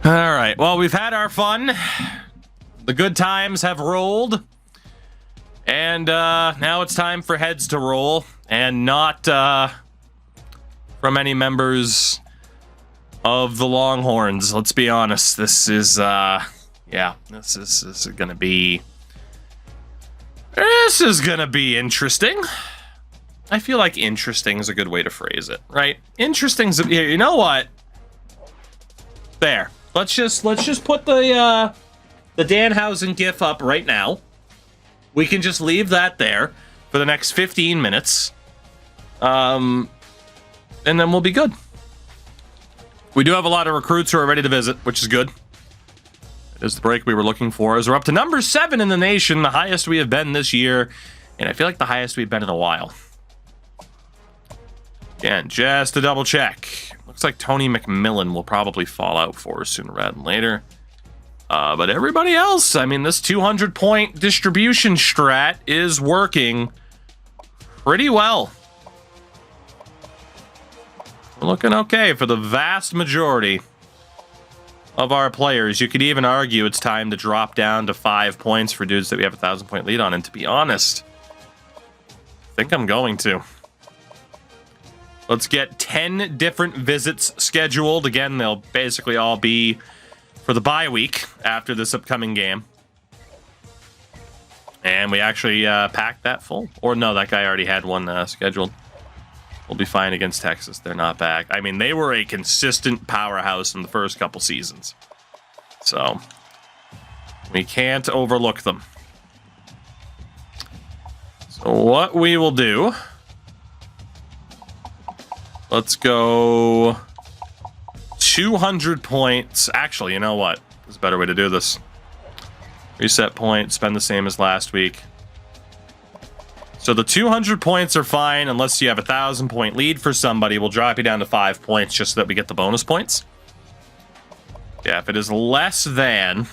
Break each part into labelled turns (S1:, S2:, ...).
S1: All right. Well, we've had our fun. The good times have rolled. And now it's time for heads to roll. And not from any members of the Longhorns. Let's be honest. This is, this is going to be... This is going to be interesting. I feel like interesting is a good way to phrase it, right? Interesting's... You know what? There. Let's just put the Danhausen gif up right now. We can just leave that there for the next 15 minutes. And then we'll be good. We do have a lot of recruits who are ready to visit, which is good. It is the break we were looking for, as we're up to number 7 in the nation, the highest we have been this year, and I feel like the highest we've been in a while. Again, just to double check. Looks like Tony McMillan will probably fall out for us sooner rather than later. But everybody else, I mean, this 200-point distribution strat is working pretty well. We're looking okay for the vast majority of our players. You could even argue it's time to drop down to 5 points for dudes that we have a 1,000-point lead on. And to be honest, I think I'm going to. Let's get 10 different visits scheduled. Again, they'll basically all be for the bye week after this upcoming game. And we actually packed that full. Or no, that guy already had one scheduled. We'll be fine against Texas. They're not back. I mean, they were a consistent powerhouse in the first couple seasons. So, we can't overlook them. So what we will do... Let's go 200 points. Actually, you know what? There's a better way to do this. Reset point, spend the same as last week. So the 200 points are fine unless you have a 1,000-point lead for somebody. We'll drop you down to 5 points just so that we get the bonus points. Yeah, if it is less than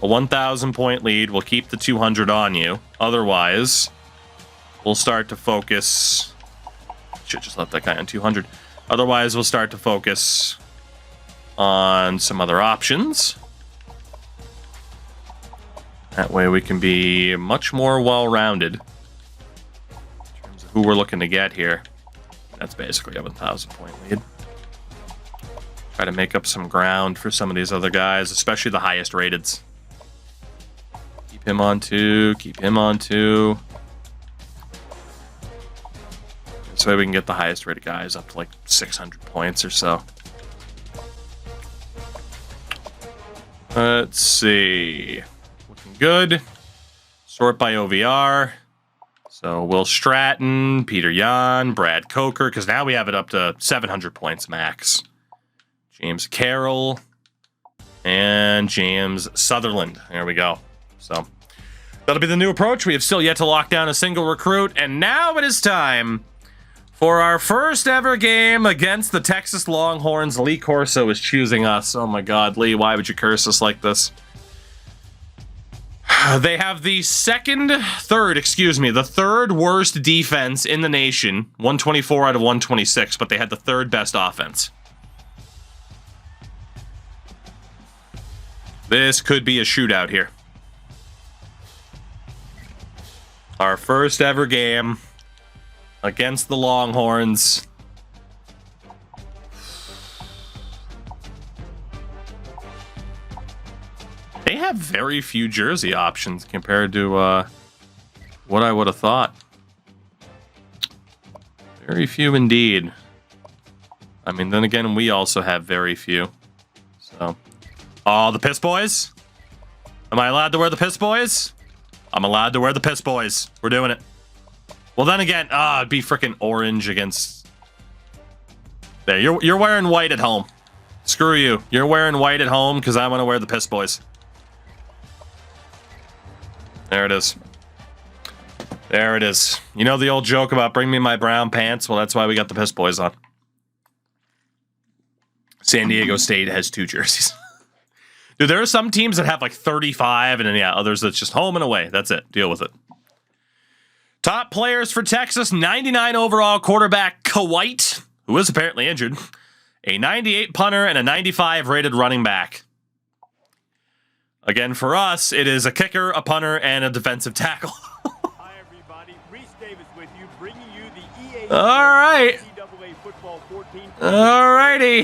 S1: a 1,000-point lead, we'll keep the 200 on you. Otherwise, we'll start to focus... Should just let that guy on 200. Otherwise, we'll start to focus on some other options. That way we can be much more well-rounded in terms of who we're looking to get here. That's basically a 1,000-point lead. Try to make up some ground for some of these other guys, especially the highest rateds. Keep him on 2, keep him on 2. So we can get the highest rated guys up to like 600 points or so. Let's see. Looking good. Sort by OVR. So Will Stratton, Peter Yan, Brad Coker, because now we have it up to 700 points max. James Carroll and James Sutherland. There we go. So that'll be the new approach. We have still yet to lock down a single recruit, and now it is time for our first ever game against the Texas Longhorns. Lee Corso is choosing us. Oh my God, Lee, why would you curse us like this? They have the third worst defense in the nation. 124 out of 126, but they had the third best offense. This could be a shootout here. Our first ever game against the Longhorns. They have very few jersey options compared to what I would have thought. Very few indeed. I mean, then again, we also have very few. So, oh, the Piss Boys? Am I allowed to wear the Piss Boys? I'm allowed to wear the Piss Boys. We're doing it. Well, then again, it'd be freaking orange against... There, you're wearing white at home. Screw you. You're wearing white at home because I want to wear the Piss Boys. There it is. There it is. You know the old joke about bring me my brown pants? Well, that's why we got the Piss Boys on. San Diego State has 2 jerseys. Dude, there are some teams that have like 35, and then, yeah, others that's just home and away. That's it. Deal with it. Top players for Texas, 99 overall quarterback Kawhite, who is apparently injured, a 98 punter, and a 95 rated running back. Again, for us, it is a kicker, a punter, and a defensive tackle.
S2: Hi, everybody. Reese Davis with you, bringing you the EA.
S1: All right.
S2: NCAA Football 14.
S1: All righty.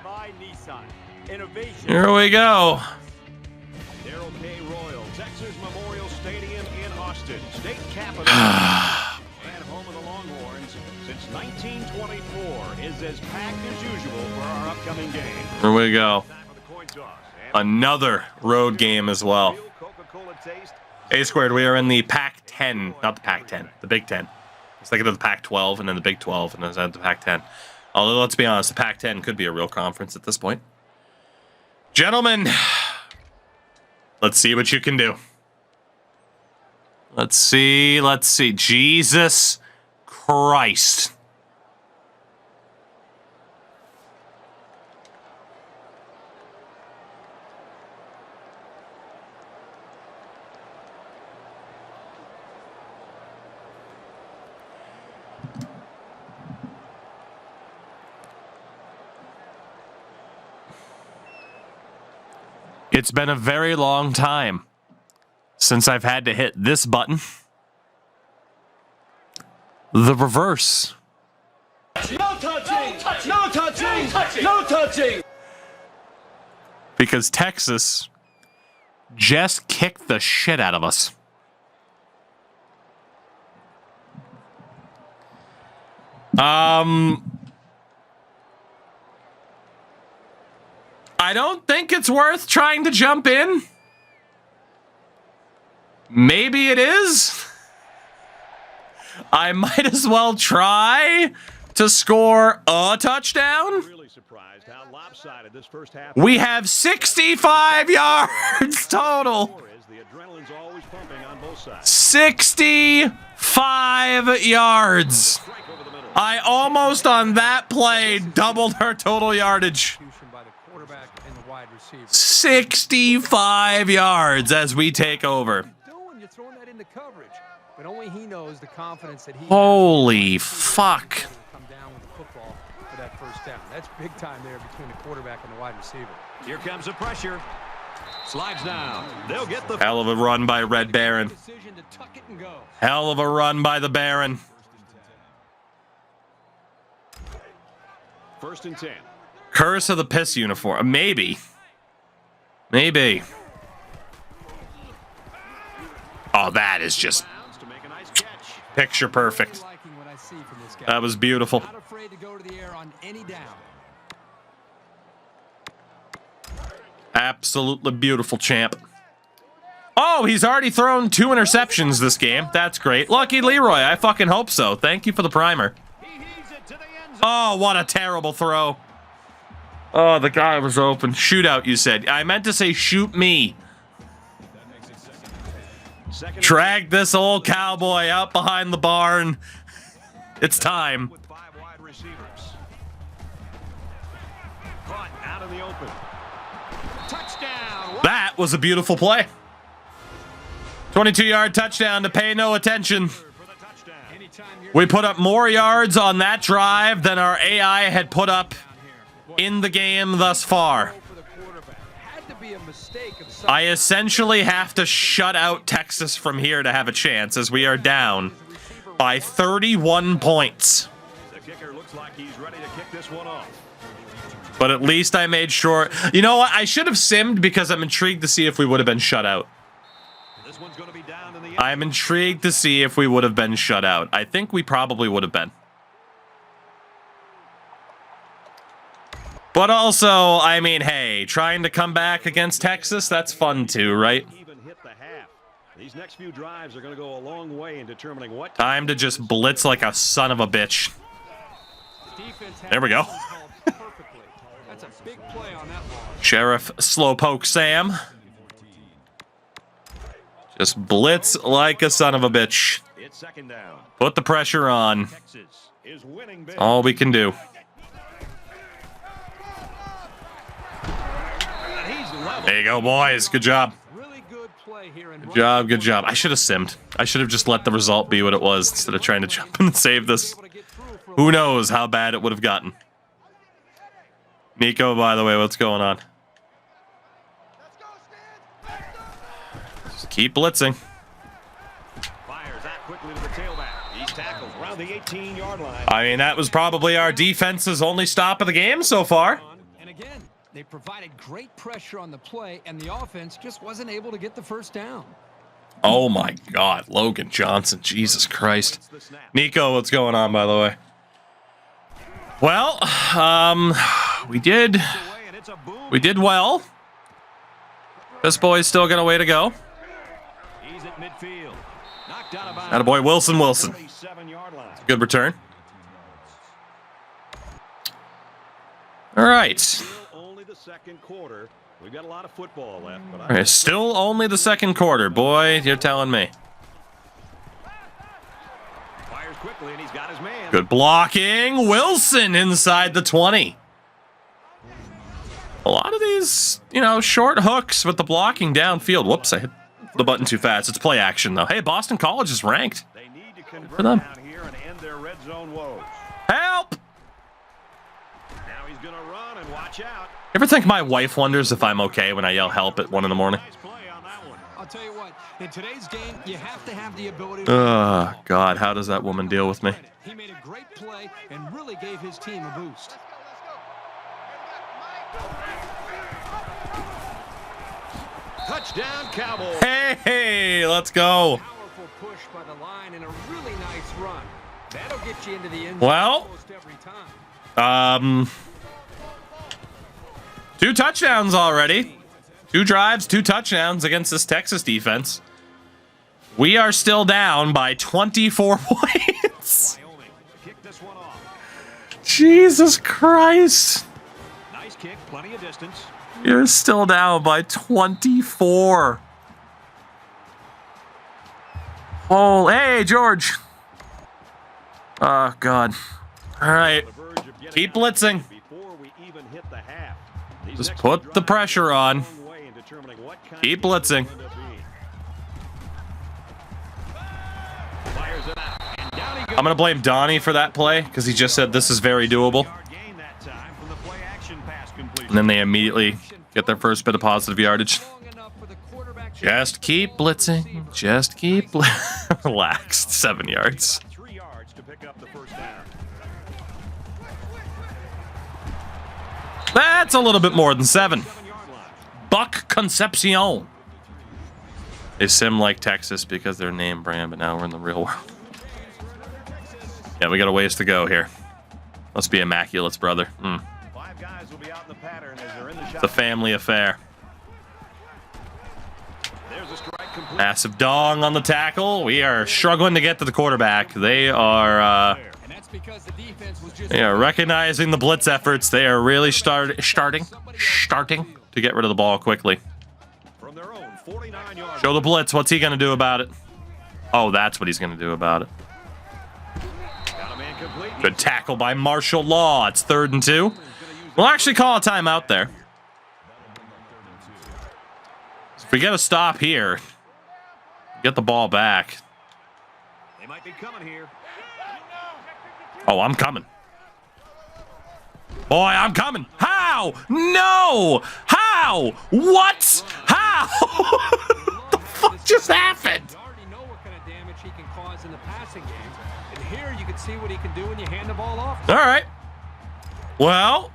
S2: By Nissan. Innovation.
S1: Here we go.
S3: Darrell K. Royal, Texas Memorial Stadium in Austin, state capital and home of the Longhorns since 1924 is as packed as usual for our upcoming game.
S1: Here we go.
S3: Time for the coin toss.
S1: Another road game as well.
S3: Real Coca-Cola taste.
S1: A squared, we are in the Pac-10, not the Pac-10, the Big 10. It's like the Pac-12 and then the Big 12 and then the Pac-10. Although, let's be honest, the Pac-10 could be a real conference at this point. Gentlemen, let's see what you can do. Let's see. Jesus Christ. It's been a very long time since I've had to hit this button. The reverse.
S4: No touching! No touching! No touching!
S1: Because Texas just kicked the shit out of us. I don't think it's worth trying to jump in. Maybe it is. I might as well try to score a touchdown.
S3: Really surprised how lopsided this first half.
S1: We have 65 yards total.
S3: The adrenaline's always pumping on both sides.
S1: 65 yards. I almost on that play doubled her total yardage. 65 yards as we take over.
S4: You're throwing that into coverage, but only he knows the confidence that he
S1: Holy fuck.
S4: come down with the football for that first down. That's big time there between the quarterback and the wide receiver.
S3: Here comes the pressure. Slides down. They'll get the
S1: Hell of a run by Red Baron.
S4: Decision to tuck it and go.
S1: Hell of a run by the Baron.
S3: 1st and 10.
S1: Curse of the piss uniform. Maybe. Maybe. Oh, that is just
S3: To make a nice catch.
S1: picture perfect.
S4: Liking what I see from this guy.
S1: That was beautiful.
S4: Not afraid to go to the air on any down.
S1: Absolutely beautiful, champ. Oh, he's already thrown 2 interceptions this game. That's great. Lucky Leroy, I fucking hope so. Thank you for the primer.
S3: He heaves it to the end zone.
S1: Oh, what a terrible throw. Oh, the guy was open. Shootout, you said. I meant to say shoot me.
S3: Second
S1: Drag this old cowboy out behind the barn. It's time.
S3: with 5 wide receivers. Caught out in the open. Touchdown.
S1: That was a beautiful play. 22-yard touchdown to pay no attention.
S3: For the touchdown.
S1: We put up more yards on that drive than our AI had put up in the game thus far.
S4: For the quarterback. Had to be a mistake of some
S1: I essentially have to shut out Texas from here to have a chance as we are down by 31 points.
S3: The kicker looks like he's ready to kick this one off.
S1: But at least I made sure. You know what? I should have simmed because I'm intrigued to see if we would have been shut out.
S3: This one's going to be down in the end.
S1: I'm intrigued to see if we would have been shut out. I think we probably would have been. But also, I mean, hey, trying to come back against Texas, that's fun too, right?
S3: Even hit the half. These next few drives are going to go a long way in determining what.
S1: Time to just blitz like a son of a bitch.
S4: defense.
S1: There we go.
S4: Called perfectly. That's a big play on that ball.
S1: Sheriff Slowpoke Sam. Just blitz like a son of a bitch.
S3: It's 2nd down.
S1: Put the pressure on.
S3: Texas is winning big.
S1: All we can do.
S3: And he's level.
S1: There you go, boys. Good job.
S4: Really good play here in
S1: Good job, good job. I should have simmed. I should have just let the result be what it was instead of trying to jump and save this. Who knows how bad it would have gotten. Nico, by the way, what's going on? Just keep blitzing.
S3: Fires that quickly to the tailback. He's tackled around the 18-yard line.
S1: I mean, that was probably our defense's only stop of the game so far.
S4: And again, they provided great pressure on the play, and the offense just wasn't able to get the first down.
S1: Oh my God, Logan Johnson, Jesus Christ. Nico, what's going on, by the way? Well, we did well. This boy's still got a way to go.
S3: He's at midfield. Knocked out of bounds.
S1: Attaboy, Wilson.
S3: 47-yard line.
S1: Good return. All right.
S3: Still only the second quarter. We've got a lot of football left. But
S1: All right, still only the second quarter. Boy, you're telling me.
S3: Fires quickly, and he's got his man.
S1: Good blocking. Wilson inside the 20. A lot of these, short hooks with the blocking downfield. Whoops, I hit the button too fast. It's play action, though. Hey, Boston College is ranked.
S3: They need to convert
S1: For them.
S3: down here and end their red zone woes.
S1: Help!
S3: Now he's going to run and watch out.
S1: Ever think my wife wonders if I'm okay when I yell help at 1 in the morning?
S3: Nice play on that one.
S4: I'll tell you what, in today's game, you have to have the ability to...
S1: Oh, God, how does that woman deal with me?
S4: He made a great play and really gave his team a boost.
S3: Touchdown, Cowboys.
S1: Hey, let's go.
S4: Powerful push by the line and a really nice run. That'll get you into the end zone
S1: Well,
S4: almost every time.
S1: 2 touchdowns already. 2 drives, 2 touchdowns against this Texas defense. We are still down by 24 points.
S3: Wyoming kick this one off.
S1: Jesus Christ.
S3: Nice kick, plenty of distance.
S1: You're still down by 24. Oh, hey, George. Oh, God. All right.
S3: The verge of getting
S1: Keep
S3: out
S1: blitzing.
S3: before we even hit the half. These
S1: Just
S3: next
S1: put
S3: two
S1: the
S3: drives
S1: pressure
S3: go a
S1: on.
S3: long way in determining what kind
S1: Keep
S3: of game
S1: blitzing.
S3: they'll end up being. Fires it out, and down he goes.
S1: I'm going to blame Donnie for that play because he just said this is very doable.
S3: Yard gain that time from the play action pass completion.
S1: And then they immediately get their first bit of positive yardage.
S4: Long enough for the quarterback to-
S1: Just keep blitzing. Just keep relaxed. 7 yards.
S3: 3 yards to pick up the first down.
S1: That's a little bit more than 7.
S3: 7-yard line.
S1: Buck Concepcion. They sim like Texas because they're name brand, but now we're in the real world. Yeah, we got a ways to go here. Must be immaculates, brother.
S3: 5 guys will be out in the pattern as they're in the shot.
S1: It's a family affair.
S3: There's a strike complete.
S1: Massive dong on the tackle. We are struggling to get to the quarterback. They are
S4: And that's because the defense was just...
S1: recognizing the blitz efforts. They are really starting to get rid of the ball quickly.
S3: From their own 49-yard
S1: Show the blitz. What's he going to do about it? Oh, that's what he's going to do about it.
S3: got a man complete.
S1: Good tackle by Marshall Law. It's 3rd and 2. We'll actually call a timeout there. If we get a stop here, get the ball back.
S3: They might be coming here.
S1: Oh, I'm coming. Boy, I'm coming. How? No! How? What? How? What the fuck just happened?
S4: You already know what kind of damage he can cause in the passing game. And here you can see what he can do when you hand the ball off.
S1: All right. Well,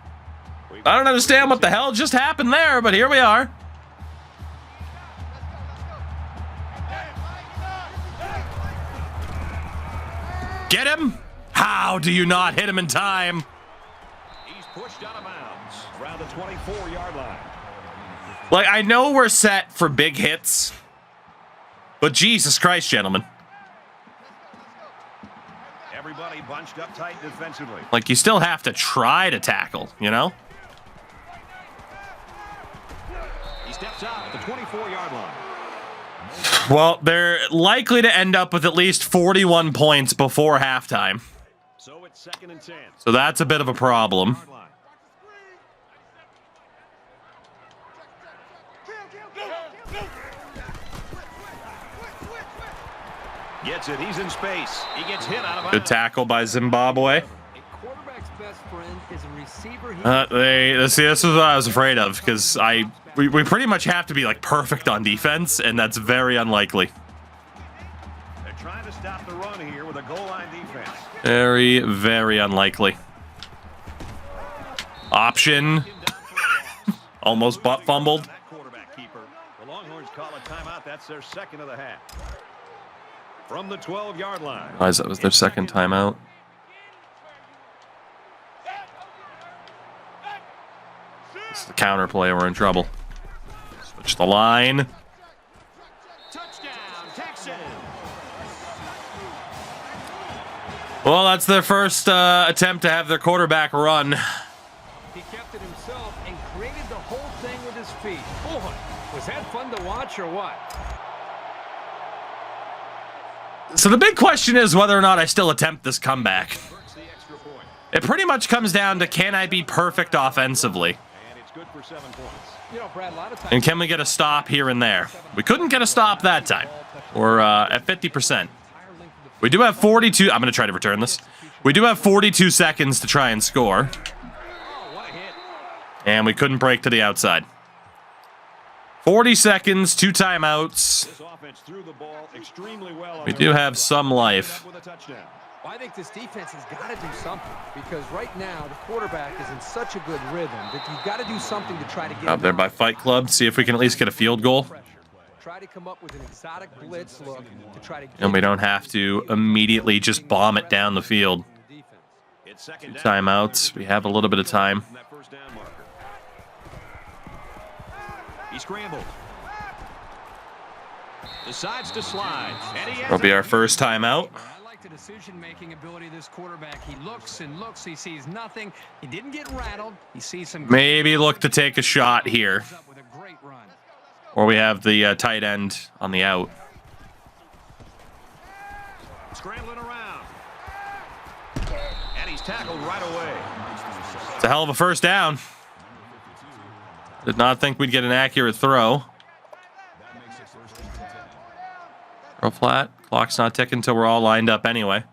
S1: I don't understand what the hell just happened there, but here we are. Get him! How do you not hit him in time?
S3: He's pushed out of bounds around the 24-yard line.
S1: Like, I know we're set for big hits, but Jesus Christ, gentlemen.
S3: Everybody bunched up tight defensively.
S1: Like, you still have to try to tackle, you know?
S3: He steps out at the 24-yard line.
S1: Well, they're likely to end up with at least 41 points before halftime.
S3: So it's 2nd and 10.
S1: So that's a bit of a problem.
S3: Yard line. Gets it. He's in space. He gets hit out of
S1: Good
S3: bounds.
S1: tackle by Zimbabwe.
S4: A quarterback's best best friend is a receiver.
S1: See, this is what I was afraid of, because we pretty much have to be like perfect on defense, and that's very unlikely.
S3: They're trying to stop the run here with a goal line defense.
S1: Very, very unlikely. Option. Almost butt fumbled.
S3: That quarterback keeper. The Longhorns call a timeout. That's their second of the half. From the 12-yard line.
S1: Realize that was their second timeout. This is the counter play. We're in trouble. Switch the line.
S3: Touchdown, Texas.
S1: Well, that's their first attempt to have their quarterback run.
S4: He kept it himself and created the whole thing with his feet. Boy, was that fun to watch or what?
S1: So the big question is whether or not I still attempt this comeback.
S3: Works the extra point.
S1: It pretty much comes down to, can I be perfect offensively?
S3: And it's good for 7 points.
S4: You know, Brad, a lot of times.
S1: And can we get a stop here and there? We couldn't get a stop that time. We're at 50%. We do have 42. I'm going to try to return this. We do have 42 seconds to try and score.
S3: Oh, what a hit.
S1: And we couldn't break to the outside. 40 seconds, 2 timeouts.
S3: This offense threw the ball extremely well.
S1: We do have some life.
S3: With a touchdown.
S4: Well, I think this defense has got to do something because right now the quarterback is in such a good rhythm that you've got to do something to try to get
S1: Out there by Fight Club. See if we can at least get a field goal.
S4: Try to come up with an exotic blitz look to try to get
S1: And we don't have to immediately just bomb it down the field.
S3: It's second
S1: 2
S3: down.
S1: timeouts. We have a little bit of time.
S3: From that first down marker. He scrambled. Decides to slide. And he has
S1: That'll be
S3: it.
S1: our first timeout.
S4: I like the decision-making ability of this quarterback. He looks and looks. He sees nothing. He didn't get rattled. He sees some.
S1: Maybe look to take a shot here.
S4: Up with a great run.
S1: Or we have the tight end on the out.
S3: Scrambling around. And he's tackled right away.
S1: It's a hell of a first down. Did not think we'd get an accurate throw. Throw flat. Clock's not ticking until we're all lined up anyway.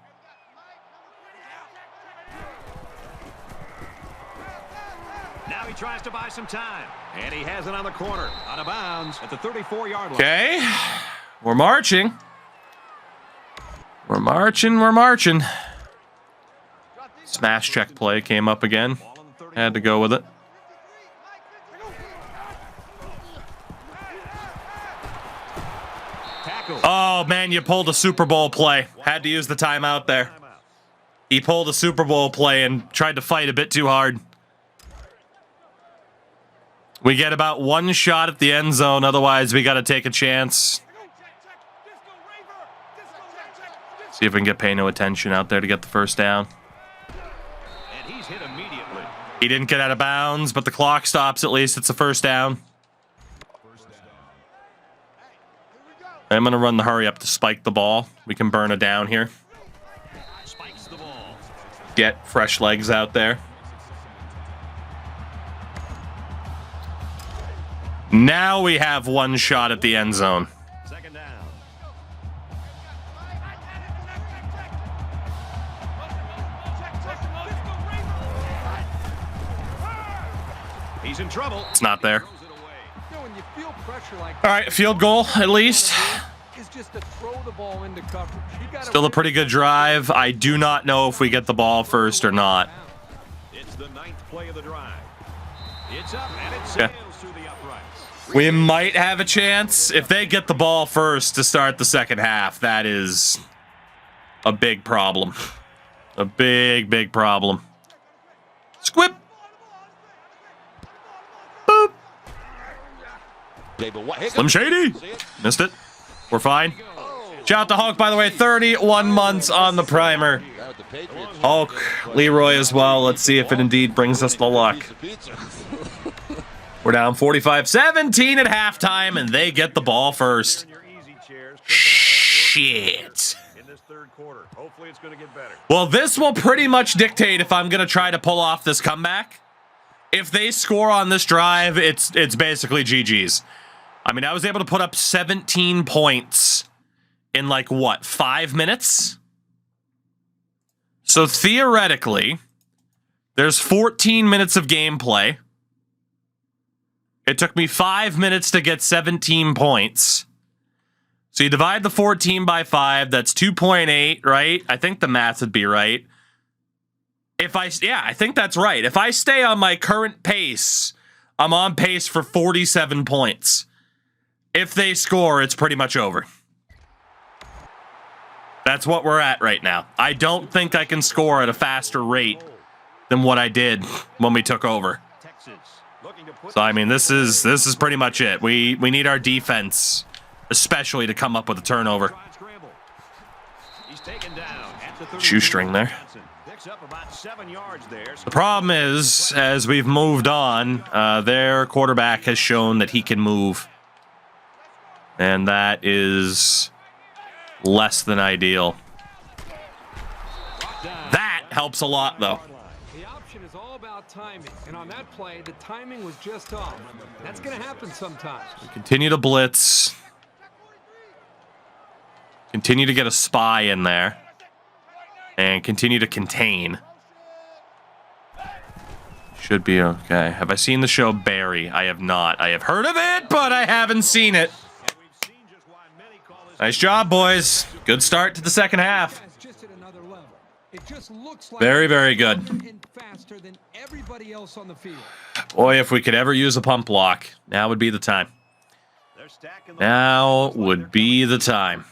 S3: Now he tries to buy some time. And he has it on the corner. Out of bounds at the 34-yard line.
S1: Okay. We're marching. We're marching. We're marching. Smash check play came up again. Had to go with it.
S3: Tackle.
S1: Oh, man, you pulled a Super Bowl play. Had to use the timeout there. He pulled a Super Bowl play and tried to fight a bit too hard. We get about 1 shot at the end zone. Otherwise, we got to take a chance. See if we can get pay no attention out there to get the first down.
S3: And he's hit immediately.
S1: He didn't get out of bounds, but the clock stops at least. It's a first down. I'm going to run the hurry up to spike the ball. We can burn a down here.
S3: Spikes the ball.
S1: Get fresh legs out there. Now we have 1 shot at the end zone.
S3: Second down. He's in trouble.
S1: It's not there.
S3: Throws it away.
S4: You know, when you feel pressure like
S1: All right, field goal at least.
S4: is just to throw the ball into coverage. You gotta
S1: Still a pretty good drive. I do not know if we get the ball first or not.
S3: It's the 9th play of the drive. It's up and it
S1: Yeah.
S3: sails through the uprights.
S1: We might have a chance. If they get the ball first to start the second half, that is a big problem. A big, big problem. Squip. Boop. Slim Shady. Missed it. We're fine. Shout out to Hulk, by the way. 31 months on the primer. Hulk, Leroy as well. Let's see if it indeed brings us the luck. We're down 45-17 at halftime, and they get the ball first.
S3: In your easy chairs,
S1: Shit.
S3: in this third quarter. Hopefully it's going to get better.
S1: Well, this will pretty much dictate if I'm going to try to pull off this comeback. If they score on this drive, it's basically GG's. I mean, I was able to put up 17 points in like, what, 5 minutes? So theoretically, There's 14 minutes of gameplay. It took me 5 minutes to get 17 points. So you divide the 14 by 5, that's 2.8, right? I think the math would be right. Yeah, I think that's right. If I stay on my current pace, I'm on pace for 47 points. If they score, it's pretty much over. That's what we're at right now. I don't think I can score at a faster rate than what I did when we took over. So I mean, this is pretty much it. We need our defense, especially, to come up with a turnover. Shoestring there. The problem is, as we've moved on, their quarterback has shown that he can move. And that is less than ideal. That helps a lot, though.
S4: The option is all about timing, and on that play, the timing was just off. That's going to happen sometimes.
S1: We continue to blitz. Continue to get a spy in there. And continue to contain. Should be okay. Have I seen the show Barry? I have not. I have heard of it, but I haven't seen it. Nice job, boys. Good start to the second half. Very, very good. Boy, if we could ever use a pump block, now would be the time. Now would be the time.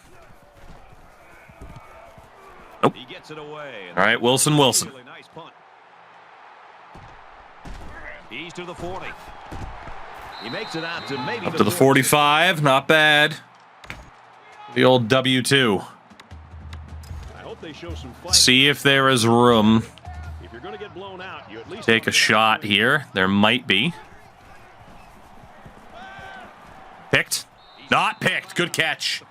S1: Nope. All right, Wilson.
S3: He's to the 40. He makes it out to maybe
S1: up to the 45. Not bad. The old W2.
S3: I hope they show some fight.
S1: See if there is room.
S3: If you're going to get blown out, you at least
S1: take a shot here. There might be. Picked. Not picked. Good catch.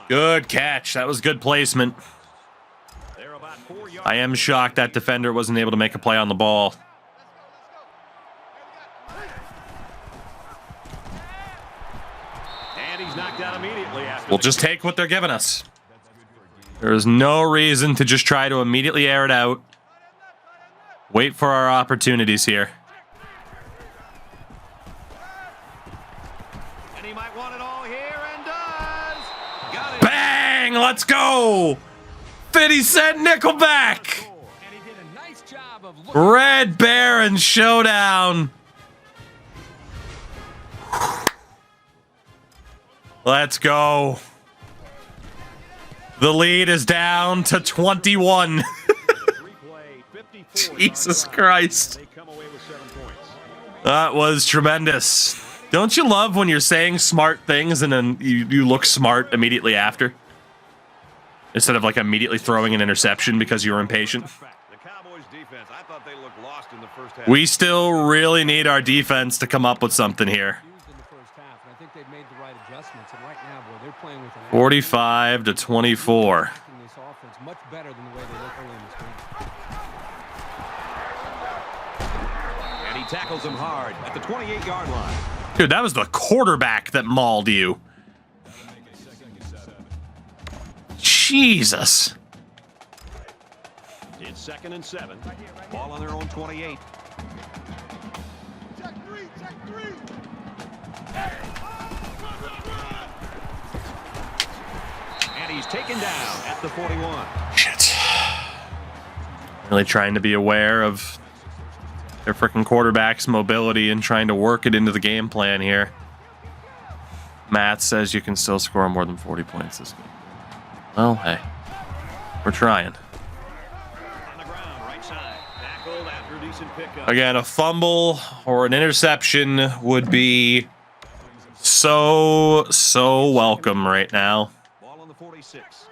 S1: Good catch. That was good placement. I am shocked that defender wasn't able to make a play on the ball.
S3: And he's knocked out immediately after.
S1: We'll just take what they're giving us. There is no reason to just try to immediately air it out. Wait for our opportunities here.
S3: And he might want it all here and does. Got it.
S1: Bang! Let's go! 50-cent Nickelback! Red Baron showdown. Let's go. The lead is down to 21. Jesus Christ. That was tremendous. Don't you love when you're saying smart things and then you look smart immediately after? Instead of like immediately throwing an interception because you were impatient.
S3: The Cowboys defense, I thought they looked lost in the first half.
S1: We still really need our defense to come up with something here. 45 to 24.
S3: And he tackles him hard at the 28-yard line.
S1: Dude, that was the quarterback that mauled you. Jesus.
S3: It's 2nd and 7. Ball on their own 28. And he's taken down at the 41.
S1: Shit. Really trying to be aware of their freaking quarterback's mobility and trying to work it into the game plan here. Matt says you can still score more than 40 points this game. Well, hey, we're trying.
S3: On the ground, right side. Tackled after a decent pickup.
S1: Again, a fumble or an interception would be so welcome right now.
S3: Ball on the 46.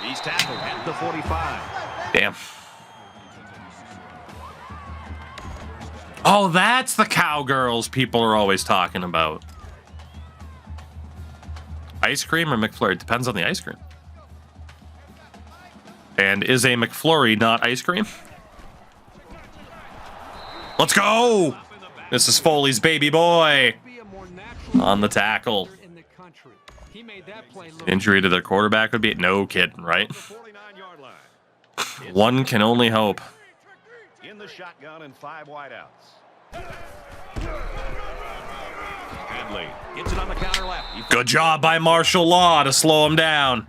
S3: He's tackled at the 45.
S1: Damn. Oh, that's the Cowgirls people are always talking about. Ice cream or McFlurry? Depends on the ice cream. And is a McFlurry not ice cream? Let's go! This is Foley's baby boy. on the tackle.
S4: In the country. He made that play look
S1: Injury to their quarterback would be no kidding, right?
S3: 49-yard line.
S1: One can only hope.
S3: In the shotgun and 5 wideouts. Handley gets it on the counter left.
S1: Good job by martial law to slow him down.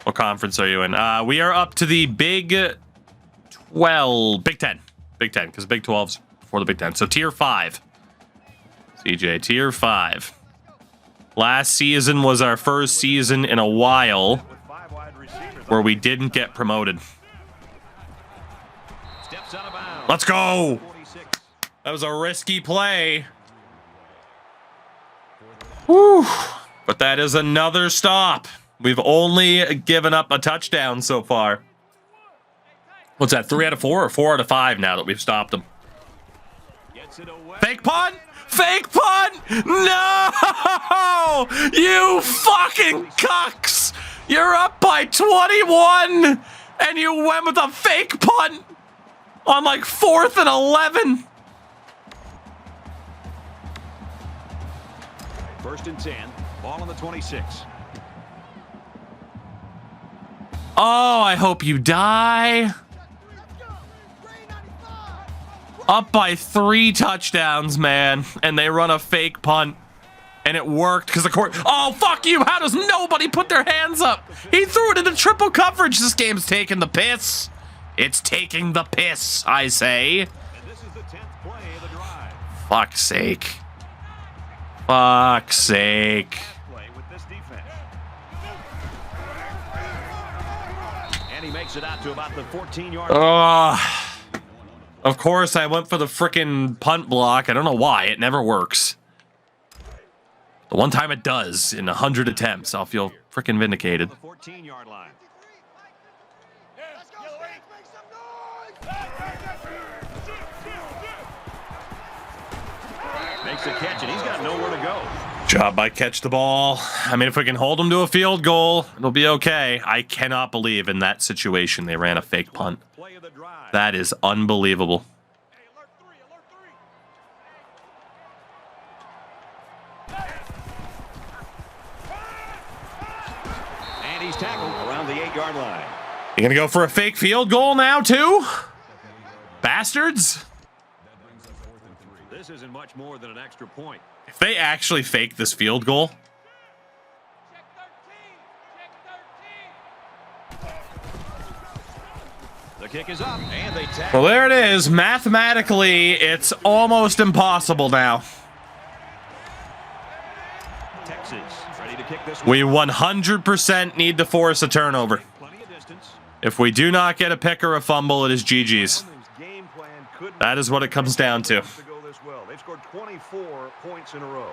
S1: What conference are you in? We are up to the Big 12, Big 10, because Big 12's before the Big 10. So Tier 5. CJ, Tier 5. Last season was our first season in a while where we didn't get promoted.
S3: Steps out of bounds.
S1: Let's go. That was a risky play. Whew. But that is another stop. We've only given up a touchdown so far. What's that, 3 out of 4 or 4 out of 5 now that we've stopped them?
S3: Gets it away.
S1: Fake punt! Fake punt! No! You fucking cucks! You're up by 21 and you went with a fake punt on like 4th and 11.
S3: 1st and 10. Ball on the 26.
S1: Oh, I hope you die. Up by 3 touchdowns, man. And they run a fake punt. And it worked because the court. Oh, fuck you. How does nobody put their hands up? He threw it into triple coverage. This game's taking the piss. It's taking the piss, I say.
S3: And this is the 10th play of the drive.
S1: Fuck's sake. Fuck's sake.
S3: Play with this defense. And he makes it out to about the 14-yard line.
S1: Of course, I went for the frickin' punt block. I don't know why. It never works. The one time it does, in 100 attempts, I'll feel frickin' vindicated.
S3: The 14-yard line. Makes the catch, and he's got nowhere to go.
S1: Job by catch the ball. I mean, if we can hold them to a field goal, it'll be okay. I cannot believe in that situation they ran a fake punt.
S3: Play of the drive.
S1: That is unbelievable.
S3: And he's tackled around the 8-yard line.
S1: You gonna go for a fake field goal now, too? Bastards.
S3: This isn't much more than an extra point.
S1: If they actually fake this field goal,
S3: The kick is up, and they tackle.
S1: well, there it is. Mathematically, it's almost impossible now.
S3: Texas ready to kick this
S1: We 100% need to force a turnover.
S3: Plenty of distance.
S1: If we do not get a pick or a fumble, it is GG's.
S3: Game plan couldn't
S1: That is what it comes down to.
S3: to go this well. They've scored 24 points in a row.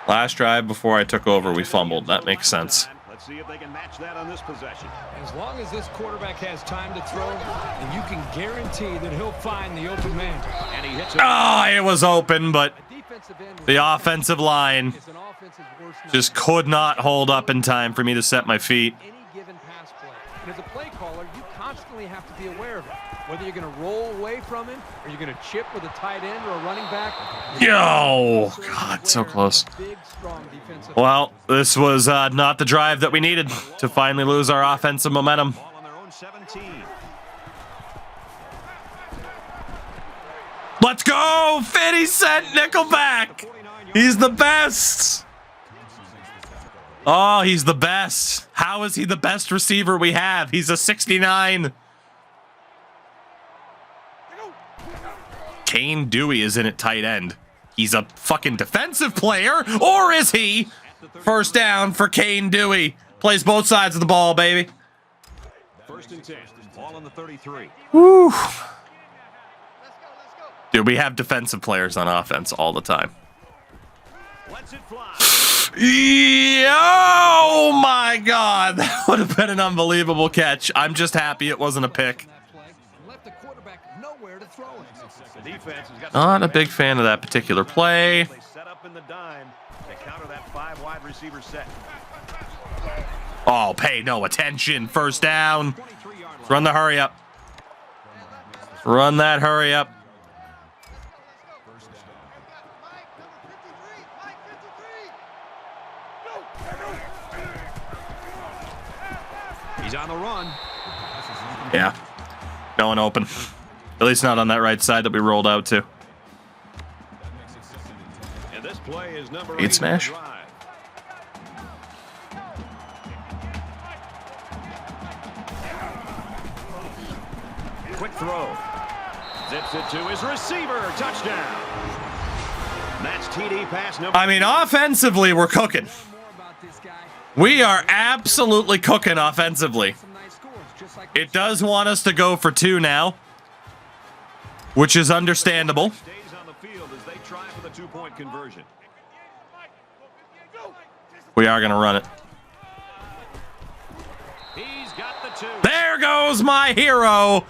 S1: Last drive before I took over, we fumbled. That makes sense.
S3: Let's see if they can match that on this possession.
S4: As long as this quarterback has time to throw, and you can guarantee that he'll find the open man.
S3: And he hits it.
S1: Oh, it was open, but
S4: Defensive end
S1: the offensive line
S4: is an offense's worst
S1: just could not hold up in time for me to set my feet.
S4: any given pass play. And as a play caller, you constantly have to be aware of it. Whether you're going to roll away from it, or you're going to chip with a tight end or a running back.
S1: Yo, God, so close.
S4: Big, strong defensive.
S1: Well, this was not the drive that we needed to finally lose our offensive momentum.
S3: Ball on their own 17.
S1: Let's go! 50 Cent Nickelback! He's the best! Oh, he's the best. How is he the best receiver we have? He's a 69. Kane Dewey is in at tight end. He's a fucking defensive player, or is he? First down for Kane Dewey. Plays both sides of the ball, baby.
S3: 1st and 10. Ball on the 33.
S1: Woo. Dude, we have defensive players on offense all the time.
S3: Lets it fly.
S1: Oh my God, that would have been an unbelievable catch. I'm just happy it wasn't a pick.
S4: Left the quarterback nowhere to throw it.
S3: The defense has got
S1: Not a big fan of that particular play.
S3: They set up in the dime to counter that 5 wide receiver set.
S1: Oh, pay no attention. First down. Run the hurry up. Run that hurry up.
S3: He's on the run.
S1: Yeah. No one open. At least not on that right side that we rolled out to.
S3: And this play is number
S1: 8 smash.
S3: Quick throw. Zips it to his receiver. Touchdown. That's TD pass number.
S1: I mean, offensively, we're cooking. We are absolutely cooking offensively. It does want us to go for 2 now, which is understandable.
S3: Stays on the field as they try for the 2-point conversion.
S1: We are going to run it.
S3: He's got the 2.
S1: There goes my hero.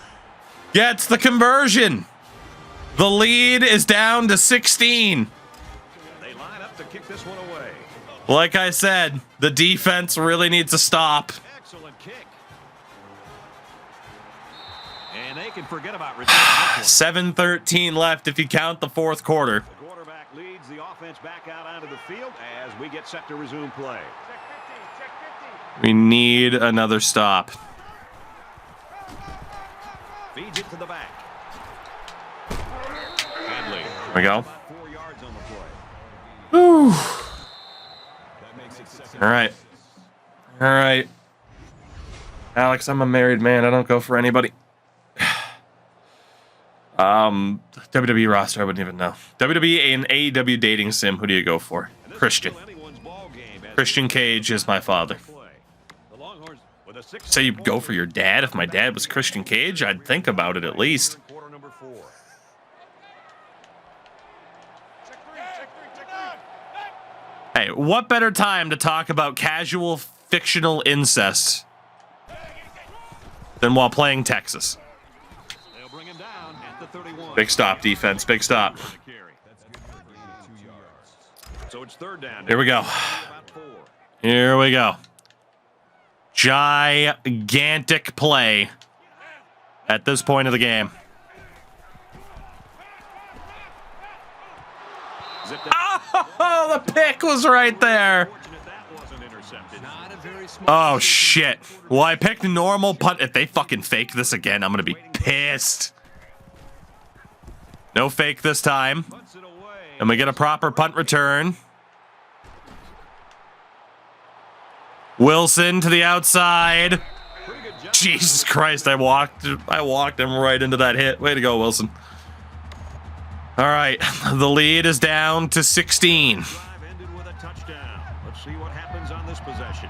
S1: Gets the conversion. The lead is down to 16.
S3: They line up to kick this one away.
S1: Like I said, the defense really needs to stop.
S3: Excellent kick. And they can forget about returning this one.
S1: 7:13 left if you count the fourth quarter.
S3: The quarterback leads the offense back out onto the field as we get set to resume play.
S1: We need another stop.
S3: Feeds it to the back. Handley.
S1: There we go.
S3: About 4 yards on the play.
S1: Whew. All right. All right. Alex, I'm a married man. I don't go for anybody. WWE roster, I wouldn't even know. WWE and AEW dating sim, who do you go for? Christian. Christian Cage is my father. Say you go for your dad. If my dad was Christian Cage, I'd think about it at least. Hey, what better time to talk about casual fictional incest than while playing Texas? Big stop, defense. Big stop.
S3: So it's 3rd down.
S1: Here we go. Here we go. Gigantic play at this point of the game. Oh, the pick was right there. Oh, shit. Well, I picked normal punt. If they fucking fake this again, I'm going to be pissed. No fake this time. And we get a proper punt return. Wilson to the outside. Jesus Christ, I walked him right into that hit. Way to go, Wilson. All right, the lead is down to 16.
S3: Drive ended with a touchdown. Let's see what happens on this possession.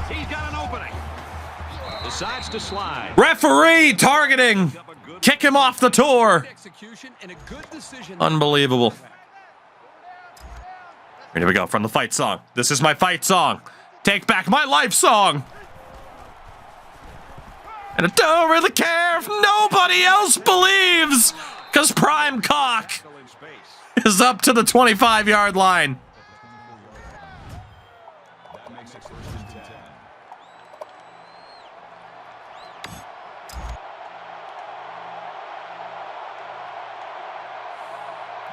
S3: He's got an opening. Decides to slide.
S1: Referee targeting. Kick him off the tour. Unbelievable. Here we go from the fight song. This is my fight song. Take back my life song. And I don't really care if nobody else believes, because Prime Cock is up to the 25-yard line.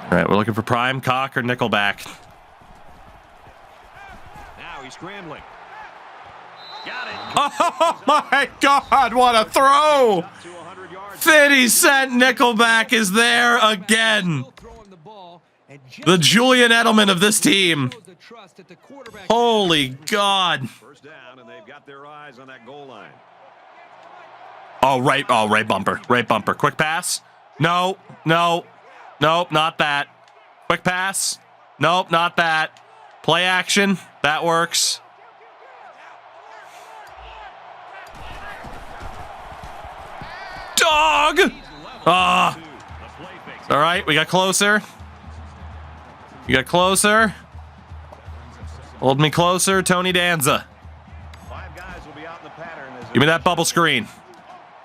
S1: All right, we're looking for Prime Cock or Nickelback.
S3: Now he's scrambling. Got it.
S1: Oh my God, what a throw! 50 Cent Nickelback is there again. The Julian Edelman of this team. Holy God.
S3: First down, and they've got their eyes on that goal line.
S1: Oh, right bumper. Right bumper. Quick pass. No. Nope, not that. Quick pass. Nope, not that. Play action. That works. Dog! Ah. All right, we got closer. Hold me closer, Tony Danza. Give me that bubble screen.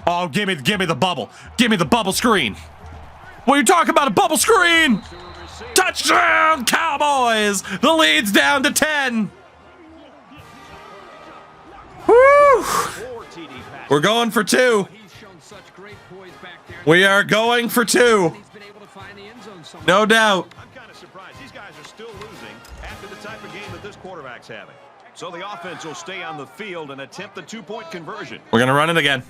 S1: Oh, give me the bubble. Give me the bubble screen. What are you talking about, a bubble screen? Touchdown, Cowboys! The lead's down to 10. Woo! We're going for 2. We are going for 2. No doubt.
S3: I'm kind of surprised. These guys are still losing after the type of game quarterback's having. So the offense will stay on the field and attempt the two-point conversion.
S1: We're going to run it again.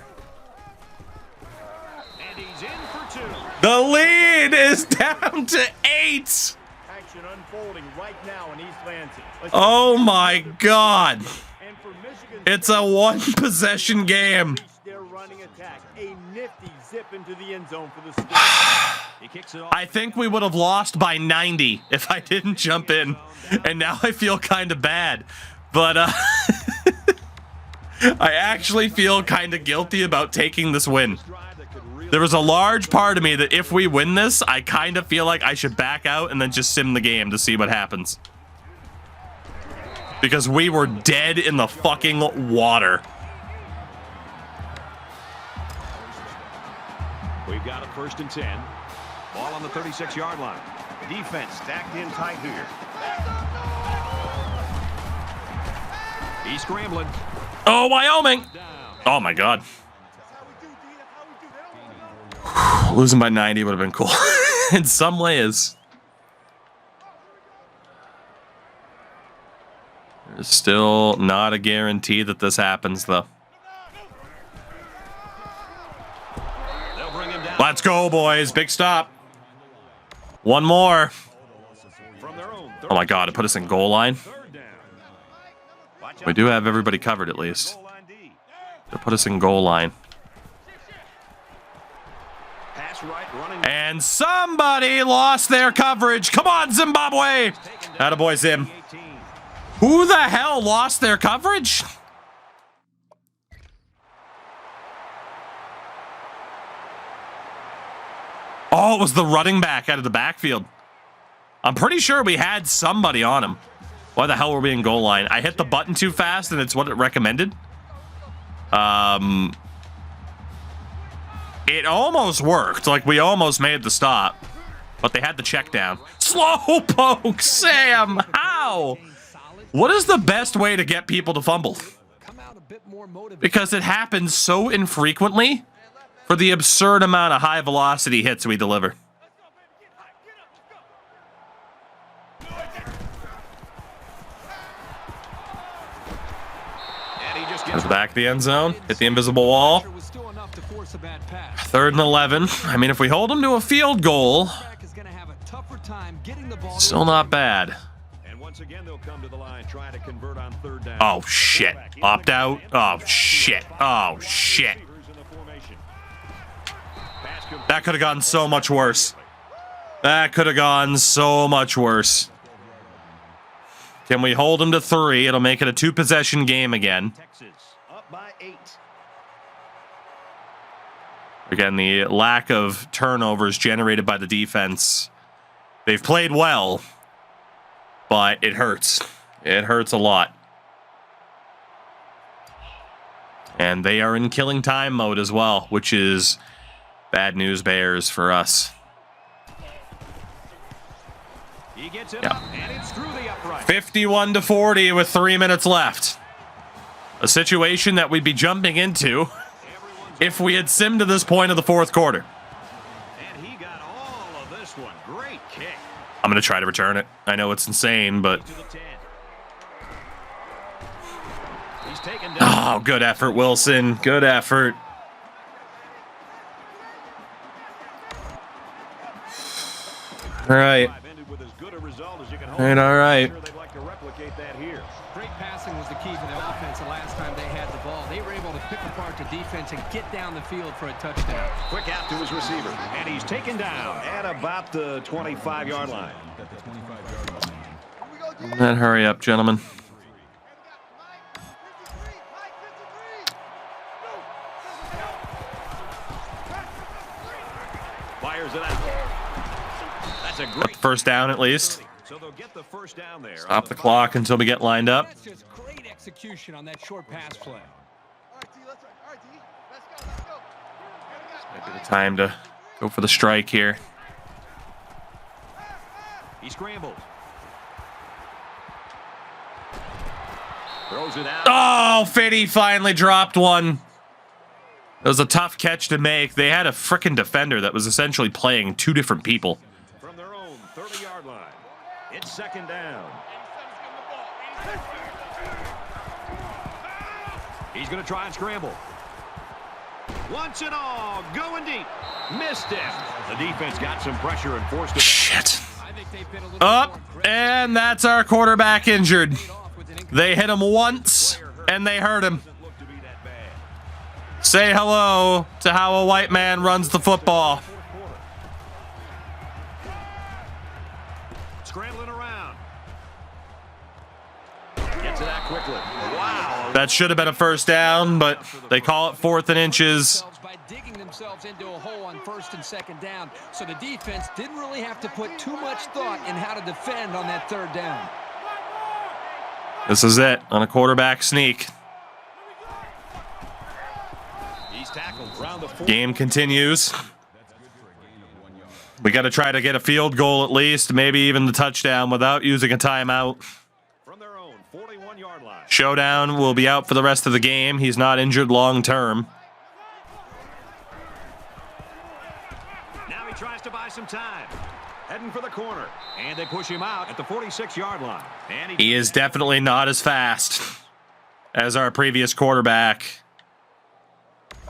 S3: And he's in for two.
S1: The lead is down to 8.
S2: Action unfolding right now in East Lansing.
S1: Oh my God.
S2: And for Michigan,
S1: It's a one-possession game.
S2: their running attack. A nifty zip into the end zone for the score.
S3: He kicks it off.
S1: I think we would have lost by 90 if I didn't jump in. And now I feel kind of bad. But I actually feel kind of guilty about taking this win. There was a large part of me that if we win this, I kind of feel like I should back out and then just sim the game to see what happens. Because we were dead in the fucking water.
S3: We've got a 1st and 10. Ball on the 36-yard line. Defense stacked in tight here. He's scrambling.
S1: Oh, Wyoming. Oh, my God. Losing by 90 would have been cool. In some ways. There's still not a guarantee that this happens, though.
S3: They'll bring him down.
S1: Let's go, boys. Big stop. One more.
S3: From their own
S1: Oh, my God. It put us in goal line.
S3: 3rd down. Watch
S1: We
S3: out.
S1: do have everybody covered, at least.
S3: Goal line D.
S1: They put us in goal line.
S3: Pass right, running.
S1: And somebody lost their coverage. Come on, Zimbabwe. Attaboy, Zim.
S3: 18.
S1: Who the hell lost their coverage? Oh, it was the running back out of the backfield. I'm pretty sure we had somebody on him. Why the hell were we in goal line? I hit the button too fast and it's what it recommended. It almost worked. Like, we almost made the stop. But they had the check down. Slowpoke, Sam! How? What is the best way to get people to fumble? Because it happens so infrequently for the absurd amount of high velocity hits we deliver.
S3: And he just
S1: Goes
S3: gets
S1: back to the end zone. Hit the invisible wall. 3rd and 11. I mean, if we hold them to a field goal, still not bad.
S3: And once again, they'll come to the line trying to convert on 3rd down.
S1: Oh, shit. Opt out. Oh, shit. Oh, shit. That could have gone so much worse. That could have gone so much worse. Can we hold them to 3? It'll make it a 2-possession game again.
S3: Texas up by 8.
S1: Again, the lack of turnovers generated by the defense. They've played well, but it hurts. It hurts a lot. And they are in killing time mode as well, which is bad news bears for us.
S3: He gets it up, and it's through the upright.
S1: 51-40 with 3 minutes left. A situation that we'd be jumping into if we had simmed to this point of the 4th quarter.
S3: And he got all of this one. Great kick.
S1: I'm going to try to return it. I know it's insane, but...
S3: To the 10. He's taken down.
S1: Oh, good effort, Wilson. Good effort. All right.
S3: Ended with as good a result as you can hope.
S1: All right.
S3: They'd like to replicate that here.
S4: Great passing was the key for the offense the last time they had the ball. They were able to pick apart the defense and get down the field for a touchdown.
S3: Quick out to his receiver. And he's taken down at about the 25-yard line.
S1: Then hurry up, gentlemen.
S3: Fires it out. That's a great
S1: First down, at least.
S3: So they'll get the first down there.
S1: Stop the clock until we get lined up.
S4: That's just great execution on that short pass play.
S1: Maybe the time to go for the strike here.
S3: He scrambles. Throws it out.
S1: Oh, Fitty finally dropped one. It was a tough catch to make. They had a frickin' defender that was essentially playing 2 different people.
S3: From their own 30-yard line. It's 2nd down. He's going to try and scramble. Wants it all. Going deep. Missed it. The defense got some pressure and forced it.
S1: Shit. Up, and that's our quarterback injured. They hit him once, and they hurt him. Say hello to how a white man runs the football.
S3: Scrambling around. Gets it out quickly. Wow.
S1: That should have been a first down, but they call it 4th and inches.
S4: By digging themselves into a hole on 1st and 2nd down, so the defense didn't really have to put too much thought in how to defend on that 3rd down.
S1: This is it on a quarterback sneak.
S3: He's tackled around the
S1: Game continues. We got to try to get a field goal at least, maybe even the touchdown without using a timeout.
S3: from their own 41-yard line.
S1: Showdown will be out for the rest of the game. He's not injured long term.
S3: Now he tries to buy some time. Heading for the corner. And they push him out at the 46-yard line. And
S1: He is definitely not as fast as our previous quarterback.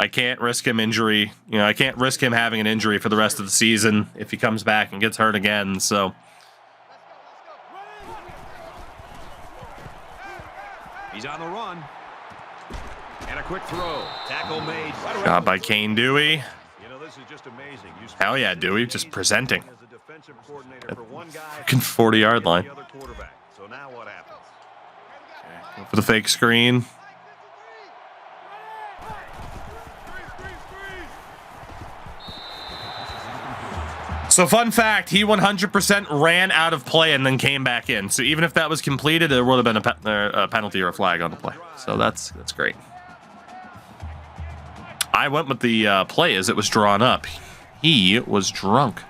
S1: I can't risk him injury. You know, I can't risk him having an injury for the rest of the season if he comes back and gets hurt again. So
S3: he's on the run. And a quick throw. Tackle made.
S1: got by Kane Dewey.
S3: You know, this is just amazing.
S1: Hell yeah, Dewey, just presenting.
S3: As a defensive coordinator for one guy,
S1: Fucking 40-yard line.
S3: the other quarterback. So now what happens?
S1: Go for the fake screen. So fun fact, he 100% ran out of play and then came back in. So even if that was completed, there would have been a penalty or a flag on the play. So that's great. I went with the play as it was drawn up. He was drunk.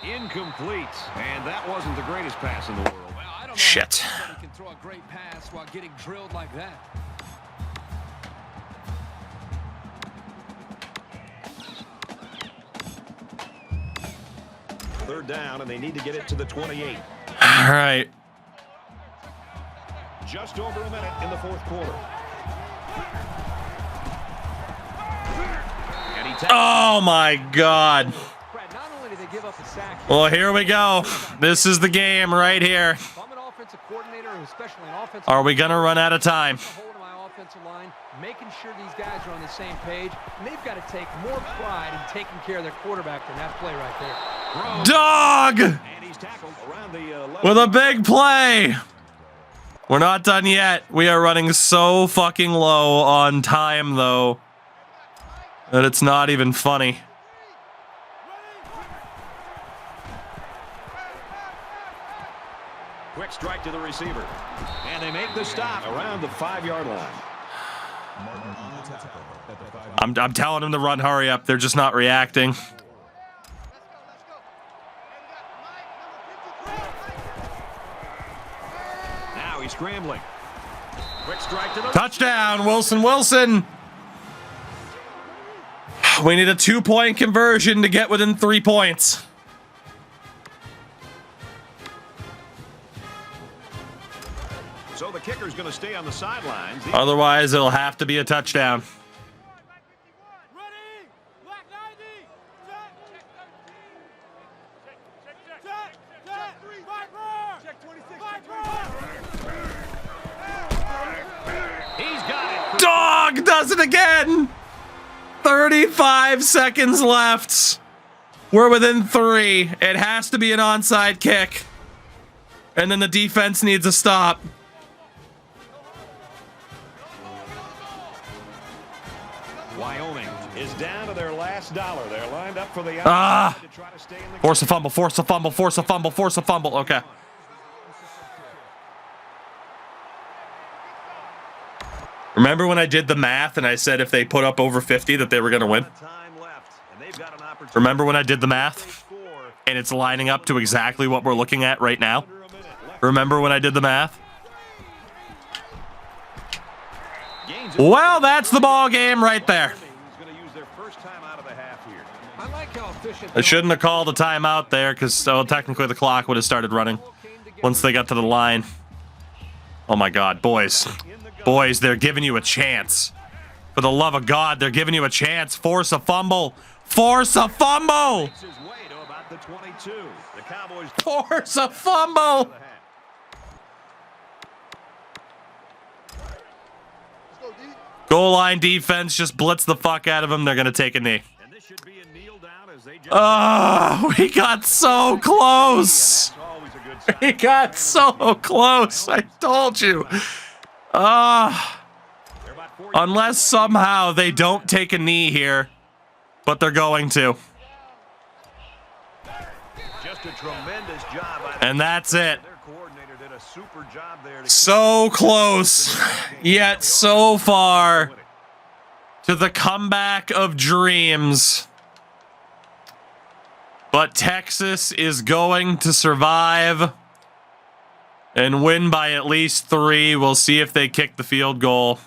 S3: Incomplete. And that wasn't the greatest pass in the world.
S4: Well, I don't know
S1: Shit.
S4: how somebody can throw a great pass while getting drilled like that.
S3: Third down, and they need to get it to the 28.
S1: All right.
S3: Just over a minute in the fourth quarter. And he
S1: Oh my God.
S4: Brad, not only did they give up a sack,
S1: Well, here we go. This is the game right here.
S4: if I'm an offensive coordinator, especially an offensive
S1: Are we going to run out of time?
S4: hold of my offensive line, making sure these guys are on the same page, and they've got to take more pride in taking care of their quarterback than that play right there.
S1: Dog!
S3: and he's tackled around the
S1: With a big play. We're not done yet. We are running so fucking low on time, though, that it's not even funny.
S3: quick strike to the receiver. And they make the stop around the 5-yard line.
S1: I'm telling them to run, hurry up. They're just not reacting.
S3: Now he's scrambling. Quick strike to the
S1: Touchdown, Wilson. We need a 2-point conversion to get within 3 points.
S3: So the kicker's going to stay on the sidelines.
S1: Otherwise, it'll have to be a touchdown.
S3: He's got it.
S1: Dog does it again. 35 seconds left. We're within 3. It has to be an onside kick. And then the defense needs a stop.
S3: Wyoming is down to their last dollar. They're lined up for the
S1: Ah.
S3: to try to stay in the
S1: Force a fumble, force a fumble, force a fumble, force a fumble. Okay. Remember when I did the math and I said if they put up over 50 that they were going to win?
S3: time left, and they've got an opportunity
S1: Remember when I did the math?
S3: to score.
S1: And it's lining up to exactly what we're looking at right now?
S3: Under a minute left.
S1: Remember when I did the math?
S3: Gains it.
S1: Well, that's the ball game right there.
S3: Wyoming's going to use their first time out of the half here.
S4: I like how efficient
S1: I shouldn't have called a timeout there because technically the clock would have started running.
S4: came
S1: once they got to the line. Oh my God, boys. Boys, they're giving you a chance. For the love of God, they're giving you a chance. Force a fumble. Force a fumble.
S3: Makes his way to about the 22. The Cowboys
S1: Force a fumble. Goal line defense, just blitz the fuck out of them. They're going to take a knee.
S3: And this should be a kneel down as they just
S1: Oh, we got so close.
S3: That's always a good sign.
S1: We got so close. I told you.
S3: They're about 40
S1: Unless somehow they don't take a knee here, but they're going to.
S3: Just a tremendous job.
S1: And that's it.
S3: Their coordinator did a super job there to
S1: So close, yet so far to the comeback of dreams. But Texas is going to survive and win by at least 3. We'll see if they kick the field goal.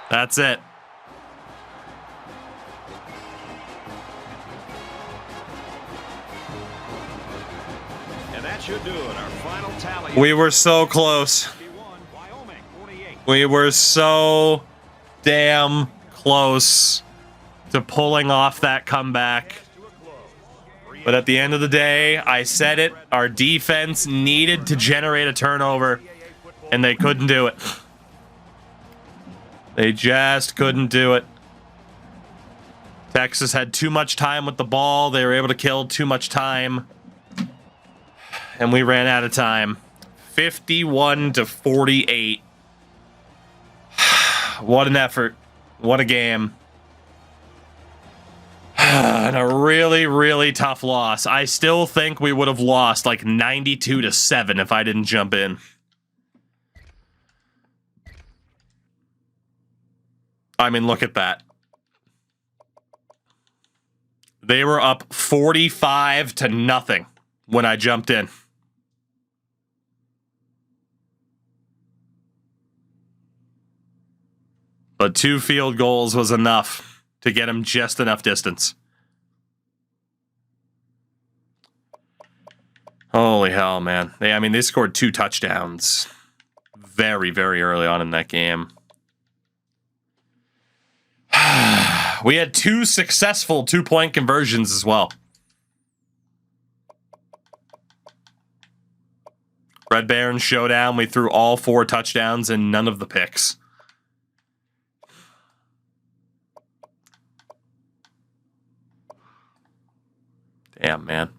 S1: That's it.
S3: And that should do it. Our final tally.
S1: We were so close.
S3: 51, Wyoming 48.
S1: We were so damn close to pulling off that comeback. But at the end of the day, I said it, our defense needed to generate a turnover, and they couldn't do it. They just couldn't do it. Texas had too much time with the ball. They were able to kill too much time. And we ran out of time. 51-48. What an effort. What a game. And a really, really tough loss. I still think we would have lost like 92-7 if I didn't jump in. I mean, look at that. They were up 45-0 when I jumped in. But 2 field goals was enough to get him just enough distance. Holy hell, man. They scored 2 touchdowns very, very early on in that game. We had 2 successful 2-point conversions as well. Red Baron showdown. We threw all 4 touchdowns and none of the picks. Damn, man.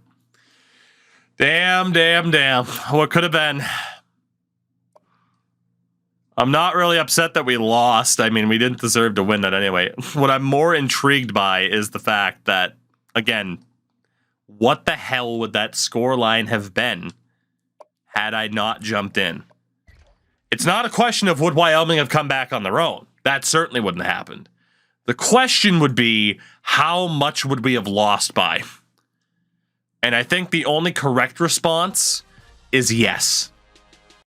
S1: Damn. What could have been? I'm not really upset that we lost. I mean, we didn't deserve to win that anyway. What I'm more intrigued by is the fact that, again, what the hell would that score line have been had I not jumped in? It's not a question of would Wyoming have come back on their own. That certainly wouldn't have happened. The question would be, how much would we have lost by? And I think the only correct response is yes.